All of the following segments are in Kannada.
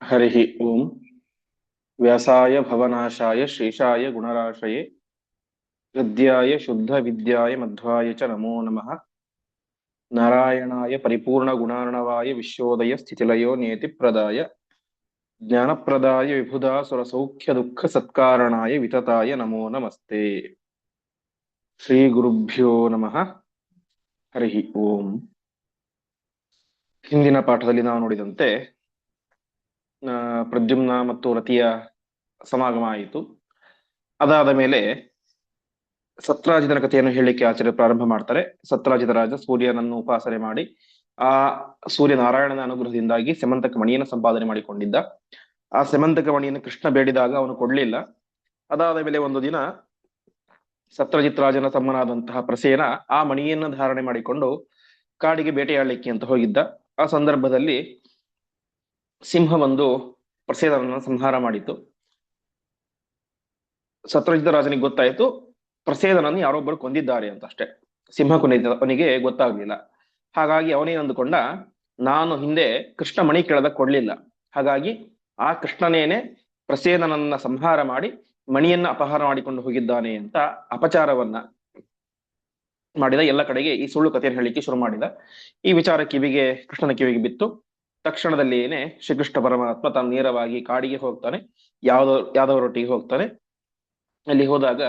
हरि ओम। व्यासाय भवनाशाय शेषाय गुणराशये हृद्याय शुद्ध विद्याय मध्वाय च नमो नमः। नारायणाय परिपूर्ण गुणार्णवाय विश्वोदय स्थितिलयो नियतिप्रदाय ज्ञानप्रदाय विबुधा सुरसौख्य दुःख सत्कारणाय वितताय नमो नमस्ते। ಶ್ರೀ ಗುರುಭ್ಯೋ ನಮಃ. ಹರಿ ಓಂ. ಹಿಂದಿನ ಪಾಠದಲ್ಲಿ ನಾವು ನೋಡಿದಂತೆ ಪ್ರದ್ಯುಮ್ನ ಮತ್ತು ರತಿಯ ಸಮಾಗಮ ಆಯಿತು. ಅದಾದ ಮೇಲೆ ಸತ್ರಾಜಿತನ ಕಥೆಯನ್ನು ಹೇಳಲಿಕ್ಕೆ ಆಚಾರ್ಯ ಪ್ರಾರಂಭ ಮಾಡ್ತಾರೆ. ಸತ್ರಾಜಿತ ರಾಜ ಸೂರ್ಯನನ್ನು ಉಪಾಸನೆ ಮಾಡಿ ಆ ಸೂರ್ಯ ನಾರಾಯಣನ ಅನುಗ್ರಹದಿಂದಾಗಿ ಸೆಮಂತಕ ಮಣಿಯನ್ನು ಸಂಪಾದನೆ ಮಾಡಿಕೊಂಡಿದ್ದ. ಆ ಸೆಮಂತಕ ಮಣಿಯನ್ನು ಕೃಷ್ಣ ಬೇಡಿದಾಗ ಅವನು ಕೊಡ್ಲಿಲ್ಲ. ಅದಾದ ಮೇಲೆ ಒಂದು ದಿನ ಸತ್ರಜಿತ್ ರಾಜನ ತಮ್ಮನಾದಂತಹ ಪ್ರಸೇನ ಆ ಮಣಿಯನ್ನು ಧಾರಣೆ ಮಾಡಿಕೊಂಡು ಕಾಡಿಗೆ ಬೇಟೆಯಾಡಲಿಕ್ಕೆ ಅಂತ ಹೋಗಿದ್ದ. ಆ ಸಂದರ್ಭದಲ್ಲಿ ಸಿಂಹ ಒಂದು ಪ್ರಸೇನನನ್ನು ಸಂಹಾರ ಮಾಡಿತು. ಸತ್ರಜಿತ ರಾಜನಿಗೆ ಗೊತ್ತಾಯಿತು ಪ್ರಸೇನನನ್ನು ಯಾರೊಬ್ಬರು ಕೊಂದಿದ್ದಾರೆ ಅಂತ. ಅಷ್ಟೇ, ಸಿಂಹ ಕೊಂದಿದ್ದ ಅವನಿಗೆ ಗೊತ್ತಾಗ್ಲಿಲ್ಲ. ಹಾಗಾಗಿ ಅವನೇನು ಅಂದುಕೊಂಡ, ನಾನು ಹಿಂದೆ ಕೃಷ್ಣ ಮಣಿ ಕೇಳದ ಕೊಡ್ಲಿಲ್ಲ, ಹಾಗಾಗಿ ಆ ಕೃಷ್ಣನೇನೆ ಪ್ರಸೇನನನ್ನ ಸಂಹಾರ ಮಾಡಿ ಮಣಿಯನ್ನ ಅಪಹಾರ ಮಾಡಿಕೊಂಡು ಹೋಗಿದ್ದಾನೆ ಅಂತ ಅಪಚಾರವನ್ನ ಮಾಡಿದ. ಎಲ್ಲ ಕಡೆಗೆ ಈ ಸುಳ್ಳು ಕಥೆಯನ್ನು ಹೇಳಲಿಕ್ಕೆ ಶುರು ಮಾಡಿದ. ಈ ವಿಚಾರ ಕಿವಿಗೆ ಕೃಷ್ಣನ ಕಿವಿಗೆ ಬಿತ್ತು. ತಕ್ಷಣದಲ್ಲಿಯೇನೆ ಶ್ರೀಕೃಷ್ಣ ಪರಮಾತ್ಮ ತಾನು ನೇರವಾಗಿ ಕಾಡಿಗೆ ಹೋಗ್ತಾನೆ, ಯಾದವರೊಟ್ಟಿಗೆ ಹೋಗ್ತಾನೆ. ಅಲ್ಲಿ ಹೋದಾಗ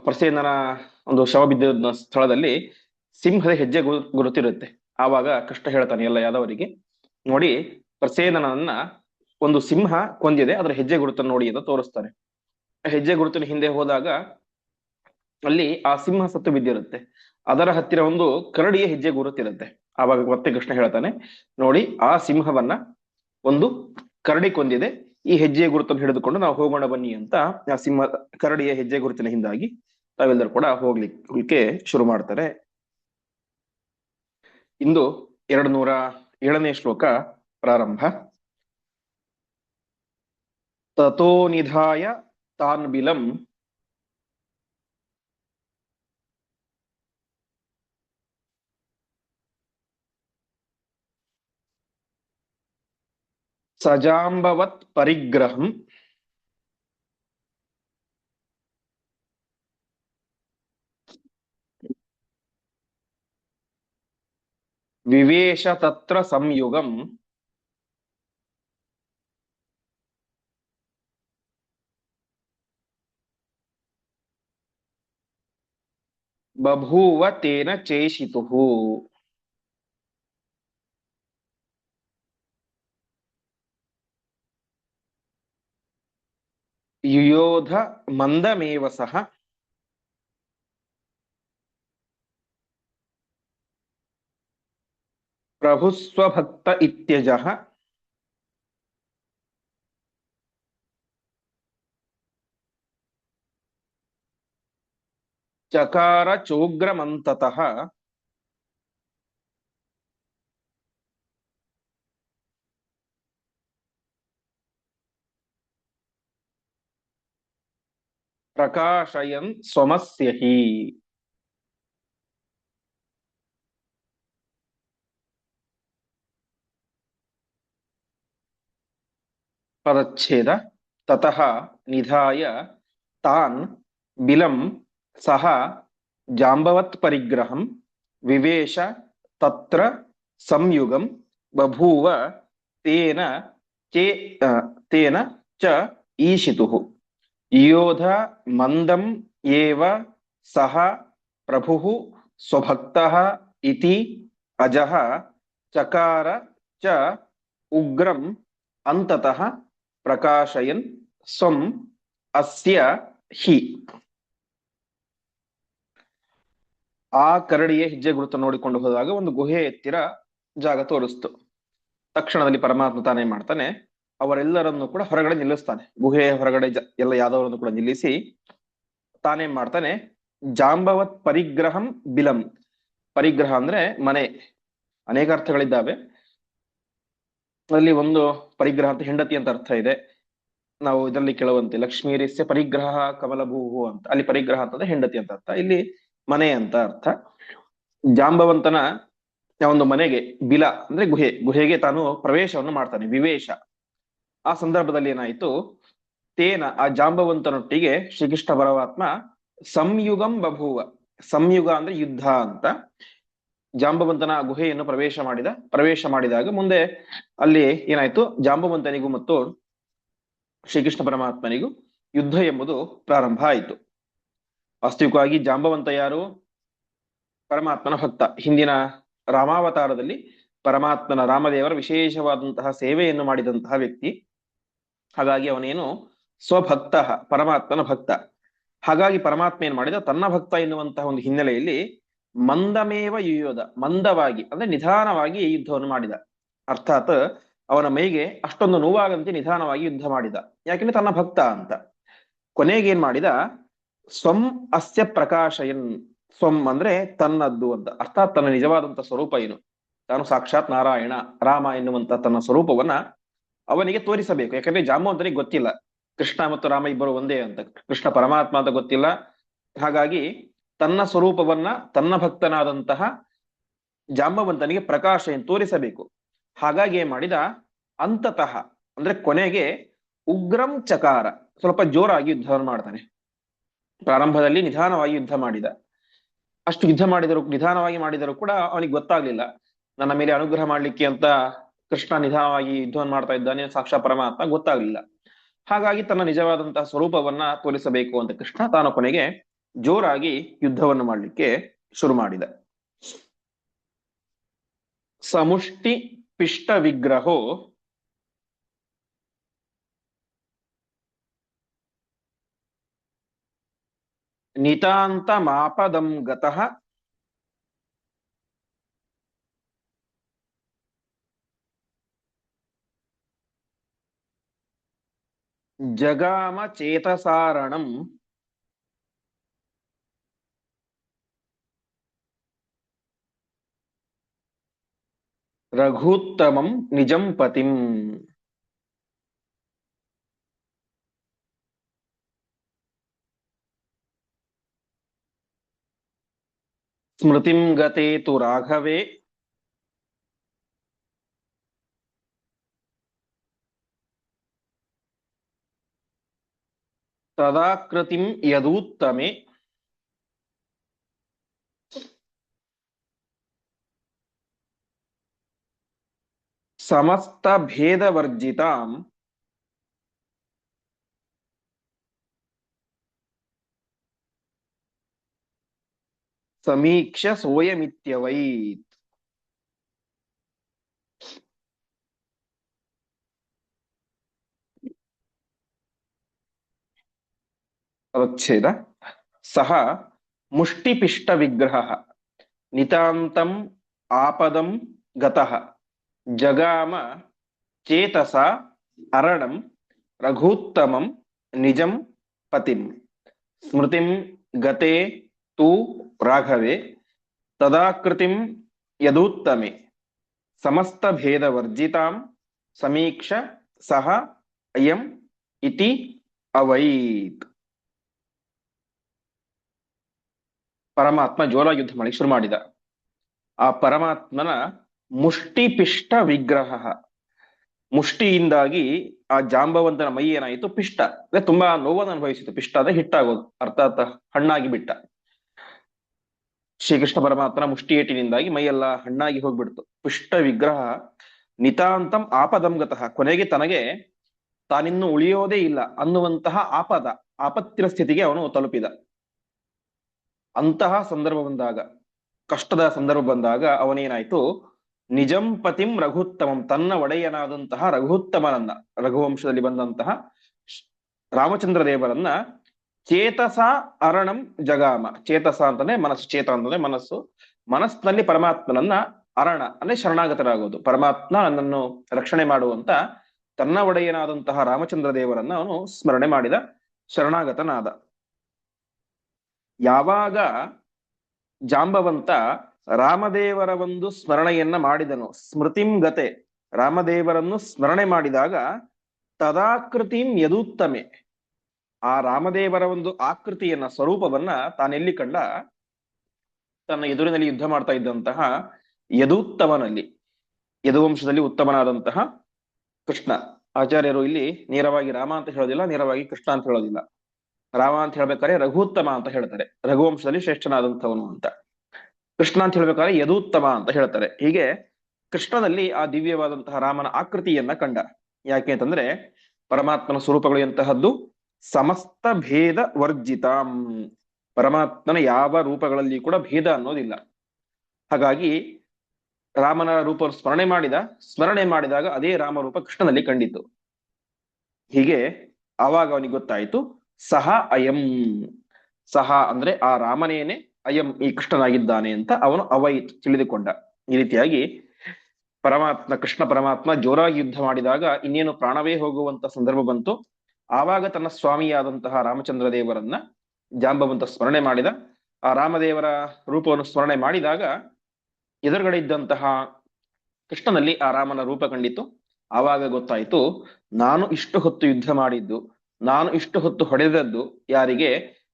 ಪ್ರಸೇನನ ಒಂದು ಶವ ಬಿದ್ದ ಸ್ಥಳದಲ್ಲಿ ಸಿಂಹದ ಹೆಜ್ಜೆ ಗುರುತಿರುತ್ತೆ. ಆವಾಗ ಕೃಷ್ಣ ಹೇಳ್ತಾನೆ ಎಲ್ಲ ಯಾದವರಿಗೆ, ನೋಡಿ ಪ್ರಸೇನನನ್ನ ಒಂದು ಸಿಂಹ ಕೊಂದಿದೆ, ಅದರ ಹೆಜ್ಜೆ ಗುರುತನ್ನು ನೋಡಿ ಅಂತ ತೋರಿಸ್ತಾನೆ. ಹೆಜ್ಜೆ ಗುರುತಿನ ಹಿಂದೆ ಹೋದಾಗ ಅಲ್ಲಿ ಆ ಸಿಂಹ ಸತ್ತು ಬಿದ್ದಿರುತ್ತೆ. ಅದರ ಹತ್ತಿರ ಒಂದು ಕರಡಿಯ ಹೆಜ್ಜೆ ಗುರುತಿರುತ್ತೆ. ಆವಾಗ ಮತ್ತೆ ಕೃಷ್ಣ ಹೇಳ್ತಾನೆ, ನೋಡಿ ಆ ಸಿಂಹವನ್ನ ಒಂದು ಕರಡಿ ಕೊಂದಿದೆ, ಈ ಹೆಜ್ಜೆಯ ಗುರುತನ್ನು ಹಿಡಿದುಕೊಂಡು ನಾವು ಹೋಗೋಣ ಬನ್ನಿ ಅಂತ ಆ ಸಿಂಹ ಕರಡಿಯ ಹೆಜ್ಜೆ ಗುರುತಿನ ಹಿಂದಾಗಿ ತಾವೆಲ್ಲರೂ ಕೂಡ ಹೋಗ್ಲಿಕ್ಕೆ ಶುರು ಮಾಡ್ತಾರೆ. ಇಂದು 207ನೇ ಶ್ಲೋಕ ಪ್ರಾರಂಭ. ತಥೋ ನಿಧಾಯ ತಾನ್ ಬಿಲಂ ಸಜಾಂಬವತ್ ಪರಿಗ್ರಹಂ ವಿವೇಶ ತತ್ರ ಸಂಯುಗಂ ಬಭೂವ ತೇನ ಚೇಷಿತುಃ. ಯುಯೋಧ ಮಂದಮೇವ ಸಹ ಪ್ರಭುಸ್ವಭಕ್ತ ಇತ್ಯಜಃ ಚಕಾರ ಚೋಗ್ರಮಂತತಃ ಪ್ರಕಾಶಯನ್ ಸ್ವಮಸ್ಯಹಿ. ಪದಚ್ಛೇದ. ತತಃ ನಿಧಾಯ ತಾನ್ ಬಿಲಂ ಸಹ ಜಾಂಬವತ್ ಪರಿಗ್ರಹಂ ವಿವೇಶ ತತ್ರ ಸಂಯುಗಂ ಬಭೂವ ತೇನ ಚೇ ತೇನ ಚ ಈಶಿತುಃ. ಯೋಧ ಮಂದಂ ಏವ ಸಹ ಪ್ರಭುಃ ಸ್ವಭಕ್ತಃ ಇತಿ ಅಜಃ ಚಕಾರ ಚ ಉಗ್ರಂ ಅಂತತಃ ಪ್ರಕಾಶಯನ್ ಸ್ವಂ ಅಸ್ಯ ಹಿ. ಆ ಕರಡಿಯ ಹೆಜ್ಜೆ ಗುರುತು ನೋಡಿಕೊಂಡು ಹೋದಾಗ ಒಂದು ಗುಹೆ ಎತ್ತಿರ ಜಾಗ ತೋರಿಸ್ತು. ತಕ್ಷಣದಲ್ಲಿ ಪರಮಾತ್ಮ ತಾನೇ ಮಾಡ್ತಾನೆ, ಅವರೆಲ್ಲರನ್ನು ಕೂಡ ಹೊರಗಡೆ ನಿಲ್ಲಿಸ್ತಾನೆ. ಗುಹೆಯ ಹೊರಗಡೆ ಎಲ್ಲ ಯಾದವರನ್ನು ಕೂಡ ನಿಲ್ಲಿಸಿ ತಾನೇನ್ ಮಾಡ್ತಾನೆ, ಜಾಂಬವತ್ ಪರಿಗ್ರಹಂ ಬಿಲಂ. ಪರಿಗ್ರಹ ಅಂದ್ರೆ ಮನೆ, ಅನೇಕ ಅರ್ಥಗಳಿದ್ದಾವೆ. ಅಲ್ಲಿ ಒಂದು ಪರಿಗ್ರಹ ಅಂತ ಹೆಂಡತಿ ಅಂತ ಅರ್ಥ ಇದೆ. ನಾವು ಇದರಲ್ಲಿ ಕೇಳುವಂತೆ ಲಕ್ಷ್ಮೀರಿಸ್ಯ ಪರಿಗ್ರಹ ಕಮಲಭೂಹು ಅಂತ, ಅಲ್ಲಿ ಪರಿಗ್ರಹ ಅಂತಂದ್ರೆ ಹೆಂಡತಿ ಅಂತ ಅರ್ಥ, ಇಲ್ಲಿ ಮನೆ ಅಂತ ಅರ್ಥ. ಜಾಂಬವಂತನ ಒಂದು ಮನೆಗೆ ಬಿಲ ಅಂದ್ರೆ ಗುಹೆಗೆ ತಾನು ಪ್ರವೇಶವನ್ನು ಮಾಡ್ತಾನೆ. ವಿವೇಶ ಆ ಸಂದರ್ಭದಲ್ಲಿ ಏನಾಯ್ತು, ತೇನ ಆ ಜಾಂಬವಂತನೊಟ್ಟಿಗೆ ಶ್ರೀಕೃಷ್ಣ ಪರಮಾತ್ಮ ಸಂಯುಗಂ ಬಭೂವ. ಸಂಯುಗ ಅಂದ್ರೆ ಯುದ್ಧ ಅಂತ. ಜಾಂಬವಂತನ ಗುಹೆಯನ್ನು ಪ್ರವೇಶ ಮಾಡಿದಾಗ ಮುಂದೆ ಅಲ್ಲಿ ಏನಾಯ್ತು, ಜಾಂಬವಂತನಿಗೂ ಮತ್ತು ಶ್ರೀಕೃಷ್ಣ ಪರಮಾತ್ಮನಿಗೂ ಯುದ್ಧ ಎಂಬುದು ಪ್ರಾರಂಭ ಆಯಿತು. ವಾಸ್ತವಿಕವಾಗಿ ಜಾಂಬವಂತ ಯಾರು? ಪರಮಾತ್ಮನ ಭಕ್ತ. ಹಿಂದಿನ ರಾಮಾವತಾರದಲ್ಲಿ ಪರಮಾತ್ಮನ ರಾಮದೇವರ ವಿಶೇಷವಾದಂತಹ ಸೇವೆಯನ್ನು ಮಾಡಿದಂತಹ ವ್ಯಕ್ತಿ. ಹಾಗಾಗಿ ಅವನೇನು ಸ್ವಭಕ್ತ, ಪರಮಾತ್ಮನ ಭಕ್ತ. ಹಾಗಾಗಿ ಪರಮಾತ್ಮ ಏನ್ ಮಾಡಿದ, ತನ್ನ ಭಕ್ತ ಎನ್ನುವಂತಹ ಒಂದು ಹಿನ್ನೆಲೆಯಲ್ಲಿ ಮಂದಮೇವ ಯುಯೋಧ, ಮಂದವಾಗಿ ಅಂದ್ರೆ ನಿಧಾನವಾಗಿ ಯುದ್ಧವನ್ನು ಮಾಡಿದ. ಅರ್ಥಾತ್ ಅವನ ಮೈಗೆ ಅಷ್ಟೊಂದು ನೋವಾಗಂತೆ ನಿಧಾನವಾಗಿ ಯುದ್ಧ ಮಾಡಿದ. ಯಾಕೆಂದ್ರೆ ತನ್ನ ಭಕ್ತ ಅಂತ. ಕೊನೆಗೆ ಏನ್ ಮಾಡಿದ, ಸ್ವಂ ಅಸ್ಯ ಪ್ರಕಾಶಯನ್. ಸ್ವಂ ಅಂದ್ರೆ ತನ್ನದ್ದು ಅಂತ. ಅರ್ಥಾತ್ ತನ್ನ ನಿಜವಾದಂತ ಸ್ವರೂಪ ಏನು, ತಾನು ಸಾಕ್ಷಾತ್ ನಾರಾಯಣ ರಾಮ ಎನ್ನುವಂತ ತನ್ನ ಸ್ವರೂಪವನ್ನ ಅವನಿಗೆ ತೋರಿಸಬೇಕು. ಯಾಕಂದ್ರೆ ಜಾಂಬವಂತನಿಗೆ ಗೊತ್ತಿಲ್ಲ ಕೃಷ್ಣ ಮತ್ತು ರಾಮ ಇಬ್ಬರು ಒಂದೇ ಅಂತ, ಕೃಷ್ಣ ಪರಮಾತ್ಮ ಅಂತ ಗೊತ್ತಿಲ್ಲ. ಹಾಗಾಗಿ ತನ್ನ ಸ್ವರೂಪವನ್ನ ತನ್ನ ಭಕ್ತನಾದಂತಹ ಜಾಂಬವಂತನಿಗೆ ಪ್ರಕಾಶ ಏನು ತೋರಿಸಬೇಕು. ಹಾಗಾಗಿ ಏನ್ ಮಾಡಿದ, ಅಂತತಃ ಅಂದ್ರೆ ಕೊನೆಗೆ ಉಗ್ರಂ ಚಕಾರ, ಸ್ವಲ್ಪ ಜೋರಾಗಿ ಯುದ್ಧವನ್ನು ಮಾಡ್ತಾನೆ. ಪ್ರಾರಂಭದಲ್ಲಿ ನಿಧಾನವಾಗಿ ಯುದ್ಧ ಮಾಡಿದ. ಅಷ್ಟು ಯುದ್ಧ ನಿಧಾನವಾಗಿ ಮಾಡಿದರೂ ಕೂಡ ಅವನಿಗೆ ಗೊತ್ತಾಗ್ಲಿಲ್ಲ ನನ್ನ ಮೇಲೆ ಅನುಗ್ರಹ ಮಾಡ್ಲಿಕ್ಕೆ ಅಂತ ಕೃಷ್ಣ ನಿಧಾನವಾಗಿ ಯುದ್ಧವನ್ನು ಮಾಡ್ತಾ ಇದ್ದಾನೆ, ಸಾಕ್ಷಾತ್ ಪರಮಾತ್ಮ ಗೊತ್ತಾಗ್ಲಿಲ್ಲ. ಹಾಗಾಗಿ ತನ್ನ ನಿಜವಾದಂತಹ ಸ್ವರೂಪವನ್ನ ತೋರಿಸಬೇಕು ಅಂತ ಕೃಷ್ಣ ತಾನು ಕೊನೆಗೆ ಜೋರಾಗಿ ಯುದ್ಧವನ್ನು ಮಾಡಲಿಕ್ಕೆ ಶುರು ಮಾಡಿದ. ಸಮುಷ್ಟಿ ಪಿಷ್ಟ ವಿಗ್ರಹೋ ನಿತಾಂತ ಮಾಪದಂ ಗತಃ ಜಗಾಮ ಚೇತಸಾರಣಂ ರಘುತ್ತಮಂ ನಿಜಂ ಪತಿಂ. ಸ್ಮೃತಿಂ ಗತೆ ತು ರಾಘವೇ ತದಾಕೃತಿಂ ಯದೂತ್ತಮೆ ಸಮಸ್ತ ಭೇದವರ್ಜಿತಾಂ ಸಮೀಕ್ಷ ಸೋಯಮಿತ್ಯವೈತ್. ಅವಚ್ಛೇದ. ಸಹ ಮುಷ್ಟಿಪಿಷ್ಟ ವಿಗ್ರಹ ನಿತಾಂತಂ ಆಪದಂ ಗತಃ ಜಗಾಮ ಚೇತಸ ಅರಣಂ ರಘೂತ್ತಮಂ ನಿಜಂ ಪತಿಂ. ಸ್ಮೃತಿಂ ಗತೆ ತು ರಾಘವೇ ತದಾಕೃತಿಂ ಯದೂತ್ತಮೆ ಸಮಸ್ತ ಭೇದ ವರ್ಜಿತಾಂ ಸಮೀಕ್ಷ ಸಹ ಅಯಂ ಇತಿ ಅವೈತ್. ಪರಮಾತ್ಮ ಜೋರಾಗಿ ಯುದ್ಧ ಮಾಡಿ ಶುರು ಮಾಡಿದ. ಆ ಪರಮಾತ್ಮನ ಮುಷ್ಟಿಪಿಷ್ಟ ವಿಗ್ರಹ, ಮುಷ್ಟಿಯಿಂದಾಗಿ ಆ ಜಾಂಬವಂತನ ಮೈ ಏನಾಯಿತು, ಪಿಷ್ಟ ಅಂದ್ರೆ ತುಂಬಾ ನೋವನ್ನು ಅನುಭವಿಸಿತು. ಪಿಷ್ಟ ಅಂದ್ರೆ ಹಿಟ್ಟಾಗೋದು, ಅರ್ಥಾತ್ ಹಣ್ಣಾಗಿ ಬಿಟ್ಟ. ಶ್ರೀಕೃಷ್ಣ ಪರಮಾತ್ಮನ ಮುಷ್ಟಿ ಏಟಿನಿಂದಾಗಿ ಮೈಯೆಲ್ಲ ಹಣ್ಣಾಗಿ ಹೋಗ್ಬಿಡ್ತು. ಪುಷ್ಟ ವಿಗ್ರಹ ನಿತಾಂತಂ ಆಪದಂ ಗತಃ, ಕೊನೆಗೆ ತನಗೆ ತಾನಿನ್ನು ಉಳಿಯೋದೇ ಇಲ್ಲ ಅನ್ನುವಂತಹ ಆಪತ್ತಿನ ಸ್ಥಿತಿಗೆ ಅವನು ತಲುಪಿದ. ಅಂತಹ ಸಂದರ್ಭ ಬಂದಾಗ, ಕಷ್ಟದ ಸಂದರ್ಭ ಬಂದಾಗ ಅವನೇನಾಯ್ತು, ನಿಜಂ ಪತಿಂ ರಘುತ್ತಮಂ, ತನ್ನ ಒಡೆಯನಾದಂತಹ ರಘುತ್ತಮನನ್ನ, ರಘುವಂಶದಲ್ಲಿ ಬಂದಂತಹ ರಾಮಚಂದ್ರ ದೇವರನ್ನ ಚೇತಸ ಅರಣಂ ಜಗಾಮ. ಚೇತಸ ಅಂತಂದ್ರೆ ಮನಸ್ಸು, ಚೇತ ಅಂತಂದ್ರೆ ಮನಸ್ಸು, ಮನಸ್ಸಿನಲ್ಲಿ ಪರಮಾತ್ಮನನ್ನ ಅರಣ ಅಂದ್ರೆ ಶರಣಾಗತರಾಗೋದು. ಪರಮಾತ್ಮ ನನ್ನನ್ನು ರಕ್ಷಣೆ ಮಾಡುವಂತ ತನ್ನ ಒಡೆಯನಾದಂತಹ ರಾಮಚಂದ್ರ ದೇವರನ್ನ ಅವನು ಸ್ಮರಣೆ ಮಾಡಿದ, ಶರಣಾಗತನಾದ. ಯಾವಾಗ ಜಾಂಬವಂತ ರಾಮದೇವರ ಒಂದು ಸ್ಮರಣೆಯನ್ನ ಮಾಡಿದನು, ಸ್ಮೃತಿಂ ಗತೆ, ರಾಮದೇವರನ್ನು ಸ್ಮರಣೆ ಮಾಡಿದಾಗ ತದಾಕೃತಿಂ ಯದೂತ್ತಮೆ, ಆ ರಾಮದೇವರ ಒಂದು ಆಕೃತಿಯನ್ನ, ಸ್ವರೂಪವನ್ನ ತಾನೆಲ್ಲಿ ಕಂಡ, ತನ್ನ ಎದುರಿನಲ್ಲಿ ಯುದ್ಧ ಮಾಡ್ತಾ ಇದ್ದಂತಹ ಯದೂತ್ತಮನಲ್ಲಿ, ಯದುವಂಶದಲ್ಲಿ ಉತ್ತಮನಾದಂತಹ ಕೃಷ್ಣ ಆಚಾರ್ಯರು ಇಲ್ಲಿ ನೇರವಾಗಿ ರಾಮ ಅಂತ ಹೇಳೋದಿಲ್ಲ, ನೇರವಾಗಿ ಕೃಷ್ಣ ಅಂತ ಹೇಳೋದಿಲ್ಲ. ರಾಮ ಅಂತ ಹೇಳ್ಬೇಕಾದ್ರೆ ರಘುತ್ತಮ ಅಂತ ಹೇಳ್ತಾರೆ, ರಘುವಂಶದಲ್ಲಿ ಶ್ರೇಷ್ಠನಾದಂಥವನು ಅಂತ. ಕೃಷ್ಣ ಅಂತ ಹೇಳ್ಬೇಕಾದ್ರೆ ಯದೂತ್ತಮ ಅಂತ ಹೇಳ್ತಾರೆ. ಹೀಗೆ ಕೃಷ್ಣನಲ್ಲಿ ಆ ದಿವ್ಯವಾದಂತಹ ರಾಮನ ಆಕೃತಿಯನ್ನ ಕಂಡ. ಯಾಕೆ ಅಂತಂದ್ರೆ ಪರಮಾತ್ಮನ ಸ್ವರೂಪಗಳು ಎಂತಹದ್ದು, ಸಮಸ್ತ ಭೇದ ವರ್ಜಿತಾಂ. ಪರಮಾತ್ಮನ ಯಾವ ರೂಪಗಳಲ್ಲಿ ಕೂಡ ಭೇದ ಅನ್ನೋದಿಲ್ಲ. ಹಾಗಾಗಿ ರಾಮನ ರೂಪವನ್ನು ಸ್ಮರಣೆ ಮಾಡಿದಾಗ ಅದೇ ರಾಮರೂಪ ಕೃಷ್ಣನಲ್ಲಿ ಕಂಡಿತು. ಹೀಗೆ ಆವಾಗ ಅವನಿಗೆ ಗೊತ್ತಾಯಿತು, ಸಹ ಅಯಂ. ಸಹ ಅಂದ್ರೆ ಆ ರಾಮನೇನೆ, ಅಯಂ ಈ ಕೃಷ್ಣನಾಗಿದ್ದಾನೆ ಅಂತ ಅವನು ಅವೈತ್ ತಿಳಿದುಕೊಂಡ. ಈ ರೀತಿಯಾಗಿ ಕೃಷ್ಣ ಪರಮಾತ್ಮ ಜೋರಾಗಿ ಯುದ್ಧ ಮಾಡಿದಾಗ ಇನ್ನೇನು ಪ್ರಾಣವೇ ಹೋಗುವಂತ ಸಂದರ್ಭ ಬಂತು. ಆವಾಗ ತನ್ನ ಸ್ವಾಮಿಯಾದಂತಹ ರಾಮಚಂದ್ರ ದೇವರನ್ನ ಜಾಂಬವಂತ ಸ್ಮರಣೆ ಮಾಡಿದ. ಆ ರಾಮದೇವರ ರೂಪವನ್ನು ಸ್ಮರಣೆ ಮಾಡಿದಾಗ ಎದುರುಗಡೆ ಇದ್ದಂತಹ ಕೃಷ್ಣನಲ್ಲಿ ಆ ರಾಮನ ರೂಪ ಕಂಡಿತು. ಆವಾಗ ಗೊತ್ತಾಯಿತು, ನಾನು ಇಷ್ಟು ಹೊತ್ತು ಯುದ್ಧ ಮಾಡಿದ್ದು, ನಾನು ಇಷ್ಟು ಹೊತ್ತು ಹೊಡೆದದ್ದು ಯಾರಿಗೆ,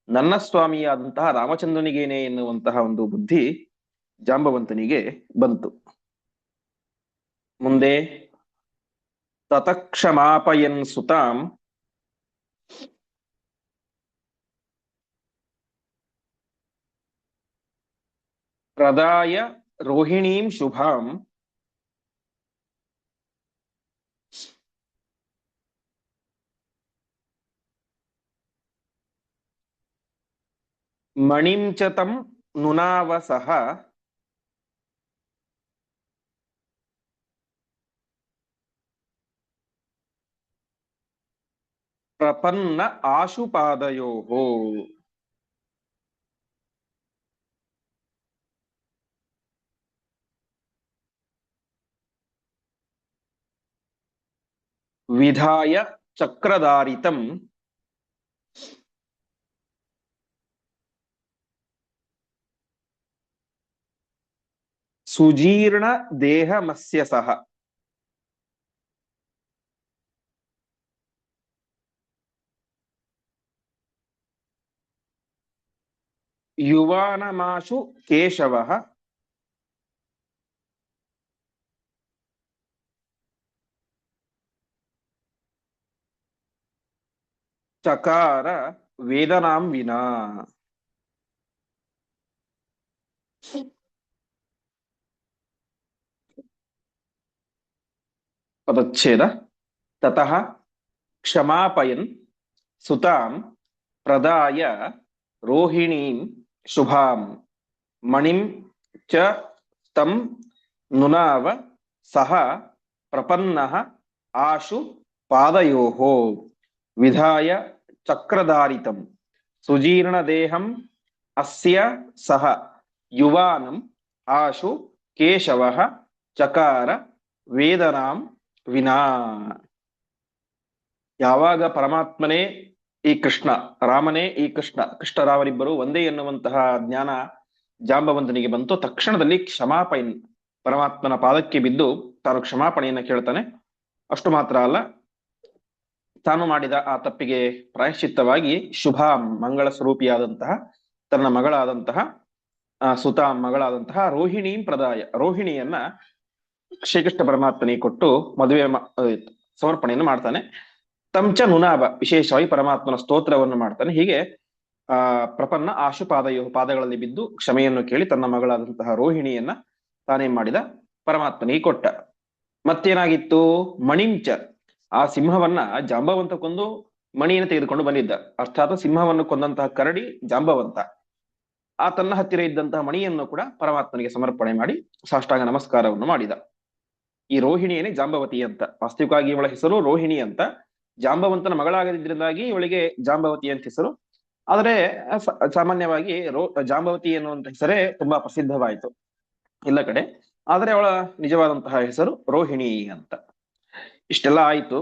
ನನ್ನ ಸ್ವಾಮಿಯಾದಂತಹ ರಾಮಚಂದ್ರನಿಗೇನೆ ಎನ್ನುವಂತಹ ಒಂದು ಬುದ್ಧಿ ಜಾಂಬವಂತನಿಗೆ ಬಂತು. ಮುಂದೆ ತತಕ್ಷಮಾಪಯನ್ ಸುತಾಂ ಪ್ರದಾಯ ರೋಹಿಣೀಂ ಶುಭಾಂ ಮಣಿಂ ಚ ತಂ ನುನಾವ ಸಹ ಪ್ರಪನ್ನ ಆಶುಪಾದಯೋಃ. ವಿಧಾಯ ಚಕ್ರಧಾರಿತಂ ಸುಜೀರ್ಣ ದೇಹಮಸ್ಯ ಸಹ. ಯುವಾನಮಾಶು ಕೇಶವಃ ಚಕಾರ ವೇದನಾಂ ವಿನಾ. ಪದಚ್ಛೇದ. ತತಃ ಕ್ಷಮಾಪಯನ್ ಸುತಾಂ ಪ್ರದಾಯ ರೋಹಿಣೀಂ ಶುಭಾಂ ಮಣಿಂ ಚ ತಂ ನುನಾವ ಸಹ ಪ್ರಪನ್ನಃ ಆಶು ಪಾದಯೋಃ ವಿಧಾಯ ಚಕ್ರಧಾರಿತಂ ಸುಜೀರ್ಣದೇಹಂ ಅಸ್ಯ ಸಹ ಯುವಾನಂ ಆಶು ಕೇಶವಃ ಚಕಾರ ವೇದನಾಂ ವಿನಾ. ಯಾವಾಗ ಪರಮಾತ್ಮನೇ ಈ ಕೃಷ್ಣ, ರಾಮನೇ ಈ ಕೃಷ್ಣ, ಕೃಷ್ಣರಾಮರಿಬ್ಬರು ಒಂದೇ ಎನ್ನುವಂತಹ ಜ್ಞಾನ ಜಾಂಬವಂತನಿಗೆ ಬಂತು, ತಕ್ಷಣದಲ್ಲಿ ಕ್ಷಮಾಪಯನ್ ಪರಮಾತ್ಮನ ಪಾದಕ್ಕೆ ಬಿದ್ದು ತಾನು ಕ್ಷಮಾಪಣೆಯನ್ನ ಕೇಳ್ತಾನೆ. ಅಷ್ಟು ಮಾತ್ರ ಅಲ್ಲ, ತಾನು ಮಾಡಿದ ಆ ತಪ್ಪಿಗೆ ಪ್ರಾಯಶ್ಚಿತ್ತವಾಗಿ ಶುಭ ಮಂಗಳ ಸ್ವರೂಪಿಯಾದಂತಹ ತನ್ನ ಮಗಳಾದಂತಹ ಸುತ ಮಗಳಾದಂತಹ ರೋಹಿಣೀಂ ಪ್ರದಾಯ, ರೋಹಿಣಿಯನ್ನ ಶ್ರೀಕೃಷ್ಣ ಪರಮಾತ್ಮನಿಗೆ ಕೊಟ್ಟು ಮದುವೆ ಸಮರ್ಪಣೆಯನ್ನು ಮಾಡ್ತಾನೆ. ತಂಚ ನುನಾಭ, ವಿಶೇಷವಾಗಿ ಪರಮಾತ್ಮನ ಸ್ತೋತ್ರವನ್ನು ಮಾಡ್ತಾನೆ. ಹೀಗೆ ಪ್ರಪನ್ನ ಆಶುಪಾದಯೋ, ಪಾದಗಳಲ್ಲಿ ಬಿದ್ದು ಕ್ಷಮೆಯನ್ನು ಕೇಳಿ ತನ್ನ ಮಗಳಾದಂತಹ ರೋಹಿಣಿಯನ್ನ ತಾನೇನ್ ಮಾಡಿದ, ಪರಮಾತ್ಮನಿಗೆ ಕೊಟ್ಟ. ಮತ್ತೇನಾಗಿತ್ತು, ಮಣಿಂಚ, ಆ ಸಿಂಹವನ್ನ ಜಾಂಬವಂತ ಕೊಂದು ಮಣಿಯನ್ನು ತೆಗೆದುಕೊಂಡು ಬಂದಿದ್ದ. ಅರ್ಥಾತ್ ಸಿಂಹವನ್ನು ಕೊಂದಂತಹ ಕರಡಿ ಜಾಂಬವಂತ. ಆ ತನ್ನ ಹತ್ತಿರ ಇದ್ದಂತಹ ಮಣಿಯನ್ನು ಕೂಡ ಪರಮಾತ್ಮನಿಗೆ ಸಮರ್ಪಣೆ ಮಾಡಿ ಸಾಷ್ಟಾಂಗ ನಮಸ್ಕಾರವನ್ನು ಮಾಡಿದ. ಈ ರೋಹಿಣಿಯೇ ಜಾಂಬವತಿ ಅಂತ. ವಾಸ್ತವಿಕವಾಗಿ ಇವಳ ಹೆಸರು ರೋಹಿಣಿ ಅಂತ. ಜಾಂಬವಂತನ ಮಗಳಾಗದಿದ್ದರಿಂದಾಗಿ ಇವಳಿಗೆ ಜಾಂಬವತಿ ಅಂತ ಹೆಸರು. ಆದರೆ ಸಾಮಾನ್ಯವಾಗಿ ಜಾಂಬವತಿ ಎನ್ನುವಂತ ಹೆಸರೇ ತುಂಬಾ ಪ್ರಸಿದ್ಧವಾಯಿತು ಎಲ್ಲ ಕಡೆ. ಆದರೆ ಅವಳ ನಿಜವಾದಂತಹ ಹೆಸರು ರೋಹಿಣಿ ಅಂತ. ಇಷ್ಟೆಲ್ಲ ಆಯ್ತು.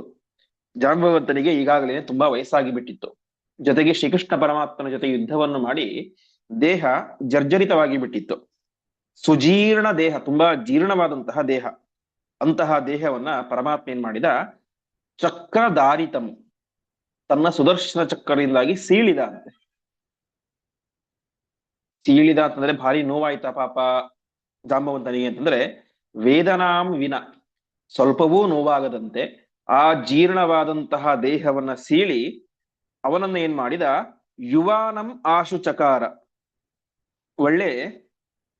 ಜಾಂಬವಂತನಿಗೆ ಈಗಾಗಲೇ ತುಂಬಾ ವಯಸ್ಸಾಗಿ ಬಿಟ್ಟಿತ್ತು. ಜೊತೆಗೆ ಶ್ರೀಕೃಷ್ಣ ಪರಮಾತ್ಮನ ಜೊತೆ ಯುದ್ಧವನ್ನು ಮಾಡಿ ದೇಹ ಜರ್ಜರಿತವಾಗಿ ಬಿಟ್ಟಿತ್ತು. ಸುಜೀರ್ಣ ದೇಹ, ತುಂಬಾ ಜೀರ್ಣವಾದಂತಹ ದೇಹ. ಅಂತಹ ದೇಹವನ್ನ ಪರಮಾತ್ಮ ಏನ್ ಮಾಡಿದ, ಚಕ್ರಧಾರಿತಂ, ತನ್ನ ಸುದರ್ಶನ ಚಕ್ರದಿಂದಾಗಿ ಸೀಳಿದ ಅಂತೆ. ಸೀಳಿದ ಅಂತಂದ್ರೆ ಭಾರಿ ನೋವಾಯ್ತಾ ಪಾಪ ಜಾಂಬವಂತನಿಗೆ ಅಂತಂದ್ರೆ, ವೇದನಾಂ ವಿನ, ಸ್ವಲ್ಪವೂ ನೋವಾಗದಂತೆ ಆ ಜೀರ್ಣವಾದಂತಹ ದೇಹವನ್ನ ಸೀಳಿ ಅವನನ್ನ ಏನ್ ಮಾಡಿದ, ಯುವಾನಂ ಆಶು ಚಕಾರ, ಒಳ್ಳೆ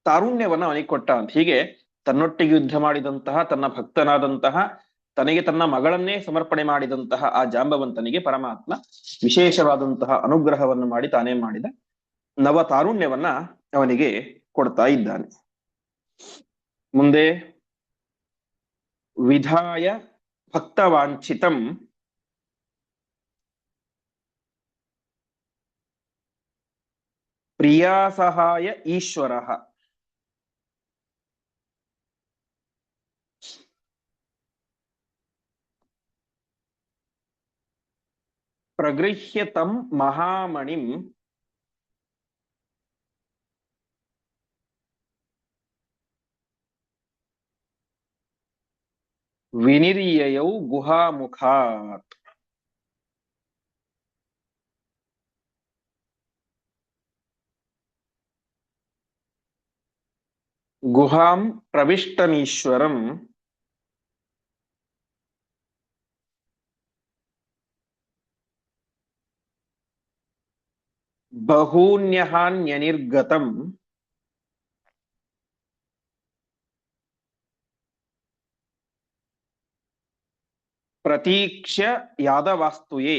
ತಾರುಣ್ಯವನ್ನ ಅವನಿಗೆ ಕೊಟ್ಟ ಅಂತ. ಹೀಗೆ ತನ್ನೊಟ್ಟಿಗೆ ಯುದ್ಧ ಮಾಡಿದಂತಹ ತನ್ನ ಭಕ್ತನಾದಂತಹ ತನಗೆ ತನ್ನ ಮಗಳನ್ನೇ ಸಮರ್ಪಣೆ ಮಾಡಿದಂತಹ ಆ ಜಾಂಬವಂತನಿಗೆ ಪರಮಾತ್ಮ ವಿಶೇಷವಾದಂತಹ ಅನುಗ್ರಹವನ್ನು ಮಾಡಿ ತಾನೇ ಮಾಡಿದ ನವ ತಾರುಣ್ಯವನ್ನ ಅವನಿಗೆ ಕೊಡ್ತಾ ಇದ್ದಾನೆ. ಮುಂದೆ ವಿಧಾಯ ಭಕ್ತವಾಂಛಿತಂ ಪ್ರಿಯಾಸಹಾಯ ಈಶ್ವರ ಪ್ರಗೃಹ್ಯ ತಂ ಮಹಾಮಣಿಂ ವಿನಿರ್ಯಯೌ ಗುಹಾಮುಖಾತ್. ಗುಹಾಂ ಪ್ರವಿಷ್ಟಮೀಶ್ವರಂ ಬಹೂನ್ಯಹಾನ್ಯನಿರ್ಗತಂ ಪ್ರತೀಕ್ಷ್ಯ ಯಾದವಾಸ್ತುಯೇ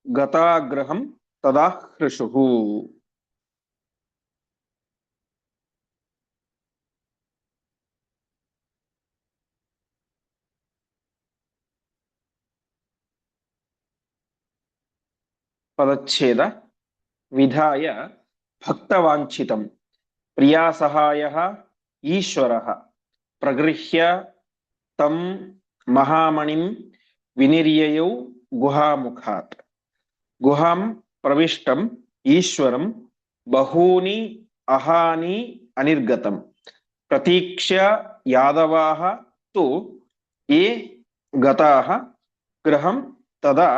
ಗತಾಗ್ರಹಂ ತದಾ ಹೃಷುಃ. ಪದಚ್ಛೇದ ವಿಧಾಯ ಭಕ್ತವಾಂಛಿತಂ ಪ್ರಿಯಾಸಹಾಯಃ ಈಶ್ವರಃ ಪ್ರಗೃಹ್ಯ ತಂ ಮಹಾಮಣಿಂ ವಿನಿರ್ಯಯೌ ಗುಹಾಮುಖಾತ್. ಗುಹಾಂ ಪ್ರವಿಷ್ಟಂ ಈಶ್ವರಂ ಬಹೂನಿ ಅಹಾನಿ ಅನಿರ್ಗತಂ ಪ್ರತೀಕ್ಷ್ಯ ಯಾದವಾಃ ತು ಯೇ ಗತಾಃ ಗೃಹಂ ತದಾ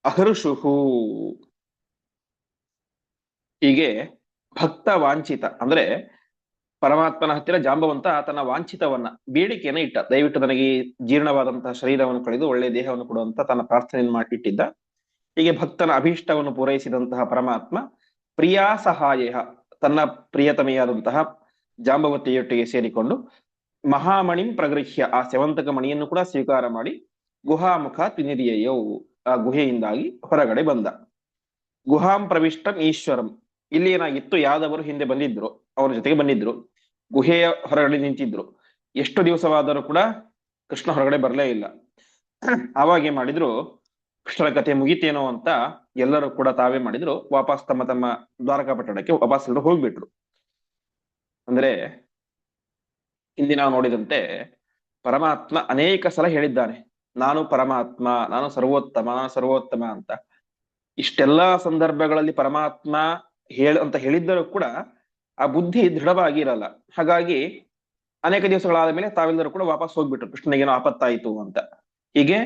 ಅಹರ್ಷುಃ. ಹೀಗೆ ಭಕ್ತ ವಾಂಛಿತ ಅಂದ್ರೆ ಪರಮಾತ್ಮನ ಹತ್ತಿರ ಜಾಂಬವಂತ ತನ್ನ ವಾಂಛಿತವನ್ನ ಬೇಡಿಕೆಯನ್ನ ಇಟ್ಟ, ದಯವಿಟ್ಟು ನನಗೆ ಜೀರ್ಣವಾದಂತಹ ಶರೀರವನ್ನು ಕಳೆದು ಒಳ್ಳೆ ದೇಹವನ್ನು ಕೊಡುವಂತ ತನ್ನ ಪ್ರಾರ್ಥನೆಯನ್ನು ಮಾಡಿ ಇಟ್ಟಿದ್ದ. ಹೀಗೆ ಭಕ್ತನ ಅಭೀಷ್ಟವನ್ನು ಪೂರೈಸಿದಂತಹ ಪರಮಾತ್ಮ ಪ್ರಿಯಾ ಸಹಾಯ, ತನ್ನ ಪ್ರಿಯತಮೆಯಾದಂತಹ ಜಾಂಬವತಿಯೊಟ್ಟಿಗೆ ಸೇರಿಕೊಂಡು ಮಹಾಮಣಿಂ ಪ್ರಗೃಹ್ಯ, ಆ ಸ್ಯವಂತಕ ಮಣಿಯನ್ನು ಕೂಡ ಸ್ವೀಕಾರ ಮಾಡಿ ಗುಹಾಮುಖ ವಿನಿರ್ಯಯೌ, ಆ ಗುಹೆಯಿಂದಾಗಿ ಹೊರಗಡೆ ಬಂದ. ಗುಹಾಂ ಪ್ರವಿಷ್ಟಂ ಈಶ್ವರಂ, ಇಲ್ಲಿ ಏನಾಗಿತ್ತು, ಯಾದವರು ಹಿಂದೆ ಬಂದಿದ್ರು, ಅವರ ಜೊತೆಗೆ ಬಂದಿದ್ರು, ಗುಹೆಯ ಹೊರಗಡೆ ನಿಂತಿದ್ರು. ಎಷ್ಟು ದಿವಸವಾದರೂ ಕೂಡ ಕೃಷ್ಣ ಹೊರಗಡೆ ಬರಲೇ ಇಲ್ಲ. ಆವಾಗ ಏನ್ ಮಾಡಿದ್ರು, ಕೃಷ್ಣನ ಕಥೆ ಮುಗಿತೇನೋ ಅಂತ ಎಲ್ಲರೂ ಕೂಡ ತಾವೇ ಮಾಡಿದ್ರು, ವಾಪಸ್ ತಮ್ಮ ತಮ್ಮ ದ್ವಾರಕಾ ಪಟ್ಟಣಕ್ಕೆ ವಾಪಸ್ ಎಲ್ಲರೂ ಹೋಗ್ಬಿಟ್ರು. ಅಂದ್ರೆ ಹಿಂದೆ ನಾವು ನೋಡಿದಂತೆ ಪರಮಾತ್ಮ ಅನೇಕ ಸಲ ಹೇಳಿದ್ದಾನೆ, ನಾನು ಪರಮಾತ್ಮ, ನಾನು ಸರ್ವೋತ್ತಮ, ನಾನು ಸರ್ವೋತ್ತಮ ಅಂತ. ಇಷ್ಟೆಲ್ಲಾ ಸಂದರ್ಭಗಳಲ್ಲಿ ಪರಮಾತ್ಮ ಅಂತ ಹೇಳಿದ್ದರೂ ಕೂಡ ಆ ಬುದ್ಧಿ ದೃಢವಾಗಿ ಇರಲ್ಲ. ಹಾಗಾಗಿ ಅನೇಕ ದಿವಸಗಳಾದ ಮೇಲೆ ತಾವೆಲ್ಲರೂ ಕೂಡ ವಾಪಸ್ ಹೋಗ್ಬಿಟ್ರು, ಕೃಷ್ಣನಿಗೇನೋ ಆಪತ್ತಾಯಿತು ಅಂತ. ಹೀಗೆ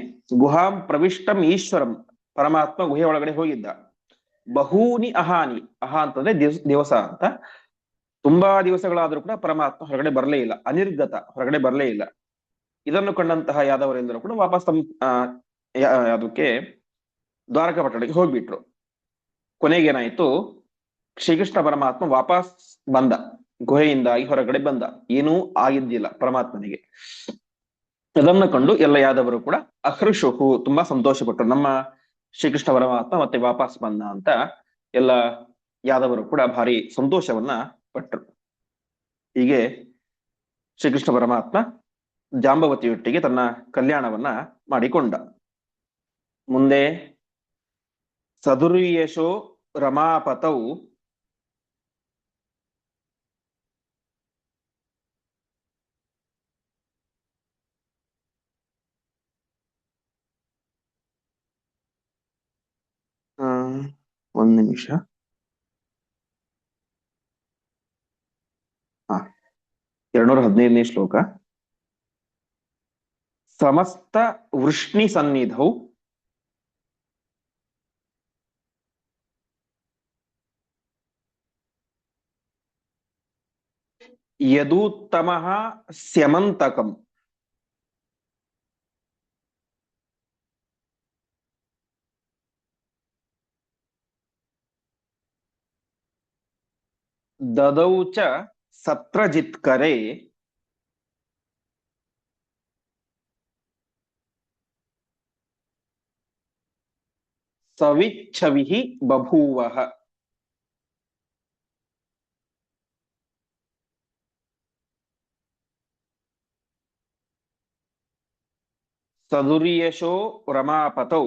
ಗುಹಾಂ ಪ್ರವಿಷ್ಟಂ ಈಶ್ವರಂ, ಪರಮಾತ್ಮ ಗುಹೆ ಒಳಗಡೆ ಹೋಗಿದ್ದ. ಬಹೂನಿ ಅಹಾನಿ, ಅಂತಂದ್ರೆ ದಿವಸ ಅಂತ. ತುಂಬಾ ದಿವಸಗಳಾದ್ರೂ ಕೂಡ ಪರಮಾತ್ಮ ಹೊರಗಡೆ ಬರಲೇ ಇಲ್ಲ, ಅನಿರ್ಗತ, ಹೊರಗಡೆ ಬರಲೇ ಇಲ್ಲ. ಇದನ್ನು ಕಂಡಂತಹ ಯಾದವರೆಲ್ಲರೂ ಕೂಡ ವಾಪಸ್ ಅದಕ್ಕೆ ದ್ವಾರಕಾ ಪಟ್ಟಣಕ್ಕೆ ಹೋಗ್ಬಿಟ್ರು. ಕೊನೆಗೇನಾಯ್ತು, ಶ್ರೀಕೃಷ್ಣ ಪರಮಾತ್ಮ ವಾಪಸ್ ಬಂದ, ಗುಹೆಯಿಂದಾಗಿ ಹೊರಗಡೆ ಬಂದ, ಏನೂ ಆಗಿದ್ದಿಲ್ಲ ಪರಮಾತ್ಮನಿಗೆ. ಅದನ್ನು ಕಂಡು ಎಲ್ಲ ಯಾದವರು ಕೂಡ ಅಹೃಷುಹು, ತುಂಬಾ ಸಂತೋಷಪಟ್ಟರು, ನಮ್ಮ ಶ್ರೀಕೃಷ್ಣ ಪರಮಾತ್ಮ ಮತ್ತೆ ವಾಪಸ್ ಬಂದ ಅಂತ ಎಲ್ಲ ಯಾದವರು ಕೂಡ ಭಾರಿ ಸಂತೋಷವನ್ನ ಪಟ್ಟರು. ಹೀಗೆ ಶ್ರೀಕೃಷ್ಣ ಪರಮಾತ್ಮ ಜಾಂಬವತಿಯೊಟ್ಟಿಗೆ ತನ್ನ ಕಲ್ಯಾಣವನ್ನ ಮಾಡಿಕೊಂಡ. ಮುಂದೆ ಸದುರ್ಯಶೋ ರಮಾಪತೌ ಒಂದ್ ನಿಮಿಷ, 215ನೇ ಶ್ಲೋಕ. ಸಮಸ್ತ ವೃಷ್ಣಿ ಸನ್ನಿಧೌ ಯದೂತ್ತಮಃ ಸ್ಯಮಂತಕಂ. ದದೌ ಚ ಸತ್ರಜಿತ್ಕರೆ ಸವಿಚ್ಛವಿಃ ಬಭೂವಃ. ಸದುರ್ಯಶೋ ರಮಾಪತೌ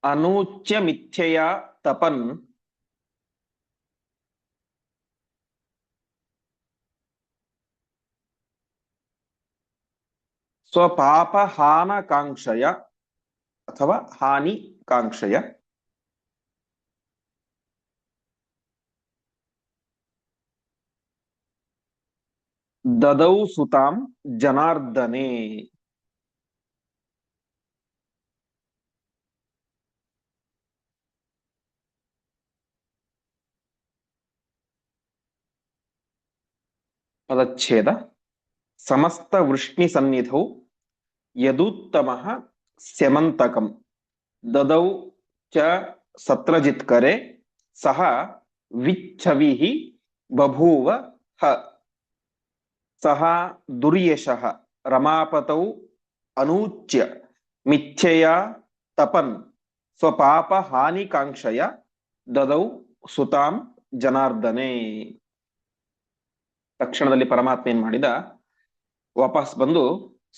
ಅನೂಚ್ಯ ಮಿಥ್ಯಯ ತಪನ್ ಸ್ವಪಾಪ ಹಾನಕಾಂಕ್ಷಯ ಅಥವಾ ಹಾನಿ ಕಾಂಕ್ಷಯ ದದೌ ಸುತಾಂ ಜನಾರ್ದನೆ. ಪದಚ್ಛೇದ. ಸಮಸ್ತ ವೃಷ್ಣಿ ಸನ್ನಿಧೌ ಯದೂತ್ತಮಃ ಸ್ಯಮಂತಕಂ ದದೌ ಚ ಸತ್ರಜಿತ್ಕರೆ ಸಹ ವಿಚ್ಛವಿಃ ಬಭೂವ ಹ. ಸಹ ದುರ್ಯಶಃ ರಮಾಪತೌ ಅನೂಚ್ಯ ಮಿಥ್ಯಯ ತಪನ್ ಸ್ವಪಾಪ ಹಾನಿಕಾಂಕ್ಷಯ ದದೌ ಸುತಾಂ ಜನಾರ್ದನೆ. ತಕ್ಷಣದಲ್ಲಿ ಪರಮಾತ್ಮ ಏನ್ ಮಾಡಿದ, ವಾಪಸ್ ಬಂದು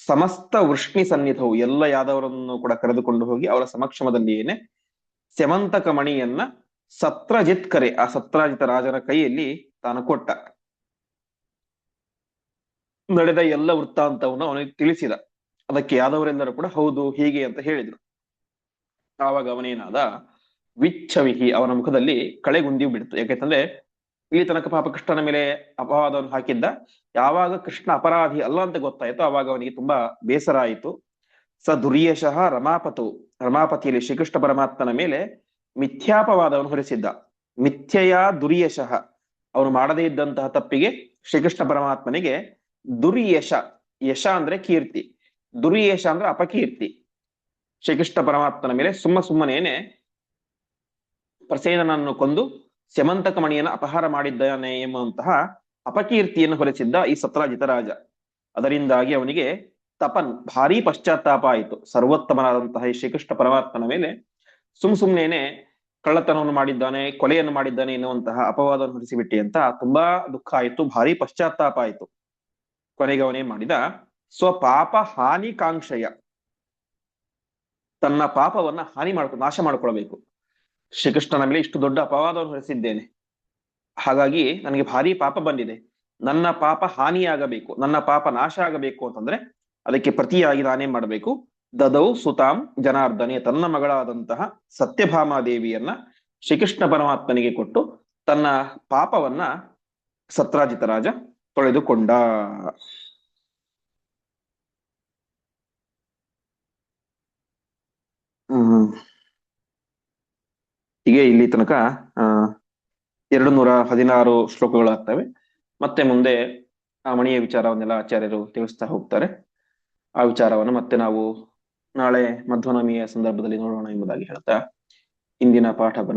ಸಮಸ್ತ ವೃಷ್ಣಿ ಸನ್ನಿಧವು ಎಲ್ಲ ಯಾದವರನ್ನು ಕೂಡ ಕರೆದುಕೊಂಡು ಹೋಗಿ ಅವರ ಸಮಕ್ಷಮದಲ್ಲಿಯೇನೆ ಸ್ಯಮಂತಕ ಮಣಿಯನ್ನ ಸತ್ರಜಿತ್ಕರೆ, ಆ ಸತ್ರಾಜಿತ ರಾಜನ ಕೈಯಲ್ಲಿ ತಾನು ಕೊಟ್ಟ. ನಡೆದ ಎಲ್ಲ ವೃತ್ತಾಂತವನ್ನು ಅವನಿಗೆ ತಿಳಿಸಿದ. ಅದಕ್ಕೆ ಯಾದವರೆಲ್ಲರೂ ಕೂಡ ಹೌದು ಹೀಗೆ ಅಂತ ಹೇಳಿದ್ರು. ಆವಾಗ ಅವನೇನಾದ, ವಿಚ್ಛವಿಹಿ, ಅವನ ಮುಖದಲ್ಲಿ ಕಳೆಗುಂದಿ ಬಿಡ್ತು. ಯಾಕೆಂತಂದ್ರೆ ಇಲ್ಲಿ ತನಕ ಪಾಪ ಕೃಷ್ಣನ ಮೇಲೆ ಅಪವಾದವನ್ನು ಹಾಕಿದ್ದ. ಯಾವಾಗ ಕೃಷ್ಣ ಅಪರಾಧಿ ಅಲ್ಲ ಅಂತ ಗೊತ್ತಾಯ್ತು ಆವಾಗ ಅವನಿಗೆ ತುಂಬಾ ಬೇಸರ ಆಯಿತು. ಸ ದುರ್ಯಶಃ ರಮಾಪತು, ರಮಾಪತಿಯಲ್ಲಿ ಶ್ರೀಕೃಷ್ಣ ಪರಮಾತ್ಮನ ಮೇಲೆ ಮಿಥ್ಯಾಪವಾದವನ್ನು ಹೊರಿಸಿದ್ದ. ಮಿಥ್ಯೆಯ ದುರ್ಯಶಃ, ಅವನು ಮಾಡದೇ ಇದ್ದಂತಹ ತಪ್ಪಿಗೆ ಶ್ರೀಕೃಷ್ಣ ಪರಮಾತ್ಮನಿಗೆ ದುರ್ಯಶ, ಯಶ ಅಂದ್ರೆ ಕೀರ್ತಿ, ದುರ್ಯಶ ಅಂದ್ರೆ ಅಪಕೀರ್ತಿ. ಶ್ರೀಕೃಷ್ಣ ಪರಮಾತ್ಮನ ಮೇಲೆ ಸುಮ್ಮನೇನೆ ಪ್ರಸೇನನನ್ನು ಕೊಂದು ಸ್ಯಮಂತಕ ಮಣಿಯನ್ನು ಅಪಹಾರ ಮಾಡಿದ್ದಾನೆ ಎಂಬಂತಹ ಅಪಕೀರ್ತಿಯನ್ನು ಹೊರಿಸಿದ್ದ ಈ ಸತ್ರಾಜಿತ ರಾಜ. ಅದರಿಂದಾಗಿ ಅವನಿಗೆ ತಪನ್, ಭಾರೀ ಪಶ್ಚಾತ್ತಾಪ ಆಯಿತು. ಸರ್ವೋತ್ತಮನಾದಂತಹ ಈ ಶ್ರೀಕೃಷ್ಣ ಪರಮಾತ್ಮನ ಮೇಲೆ ಸುಮ್ನೇನೆ ಕಳ್ಳತನವನ್ನು ಮಾಡಿದ್ದಾನೆ, ಕೊಲೆಯನ್ನು ಮಾಡಿದ್ದಾನೆ ಎನ್ನುವಂತಹ ಅಪವಾದವನ್ನು ಹೊರಿಸಿಬಿಟ್ಟಿ ಅಂತ ತುಂಬಾ ದುಃಖ ಆಯಿತು, ಭಾರೀ ಪಶ್ಚಾತ್ತಾಪ ಆಯಿತು. ಕೊನೆಗೆ ಅವನೇನ್ ಮಾಡಿದ, ಸ್ವಪಾಪ ಹಾನಿ ಕಾಂಕ್ಷಯ, ತನ್ನ ಪಾಪವನ್ನ ನಾಶ ಮಾಡ್ಕೊಳ್ಬೇಕು. ಶ್ರೀಕೃಷ್ಣನ ಮೇಲೆ ಇಷ್ಟು ದೊಡ್ಡ ಅಪವಾದವನ್ನು ಹೊರಿಸಿದ್ದೇನೆ, ಹಾಗಾಗಿ ನನಗೆ ಭಾರಿ ಪಾಪ ಬಂದಿದೆ, ನನ್ನ ಪಾಪ ಹಾನಿಯಾಗಬೇಕು, ನನ್ನ ಪಾಪ ನಾಶ ಆಗಬೇಕು ಅಂತಂದ್ರೆ ಅದಕ್ಕೆ ಪ್ರತಿಯಾಗಿ ನಾನೇನ್ ಮಾಡಬೇಕು, ದದೌ ಸುತಾಂ ಜನಾರ್ದನೆ, ತನ್ನ ಮಗಳಾದಂತಹ ಸತ್ಯಭಾಮಾದೇವಿಯನ್ನ ಶ್ರೀಕೃಷ್ಣ ಪರಮಾತ್ಮನಿಗೆ ಕೊಟ್ಟು ತನ್ನ ಪಾಪವನ್ನ ಸತ್ರಾಜಿತ ರಾಜ ತೊಳೆದುಕೊಂಡ. ಹೀಗೆ ಇಲ್ಲಿ ತನಕ 216 ಶ್ಲೋಕಗಳಾಗ್ತವೆ. ಮತ್ತೆ ಮುಂದೆ ಆ ಮಣಿಯ ವಿಚಾರವನ್ನೆಲ್ಲ ಆಚಾರ್ಯರು ತಿಳಿಸ್ತಾ ಹೋಗ್ತಾರೆ. ಆ ವಿಚಾರವನ್ನು ಮತ್ತೆ ನಾವು ನಾಳೆ ಮಧ್ವನವಮಿಯ ಸಂದರ್ಭದಲ್ಲಿ ನೋಡೋಣ ಎಂಬುದಾಗಿ ಹೇಳ್ತಾ ಇಂದಿನ ಪಾಠವನ್ನು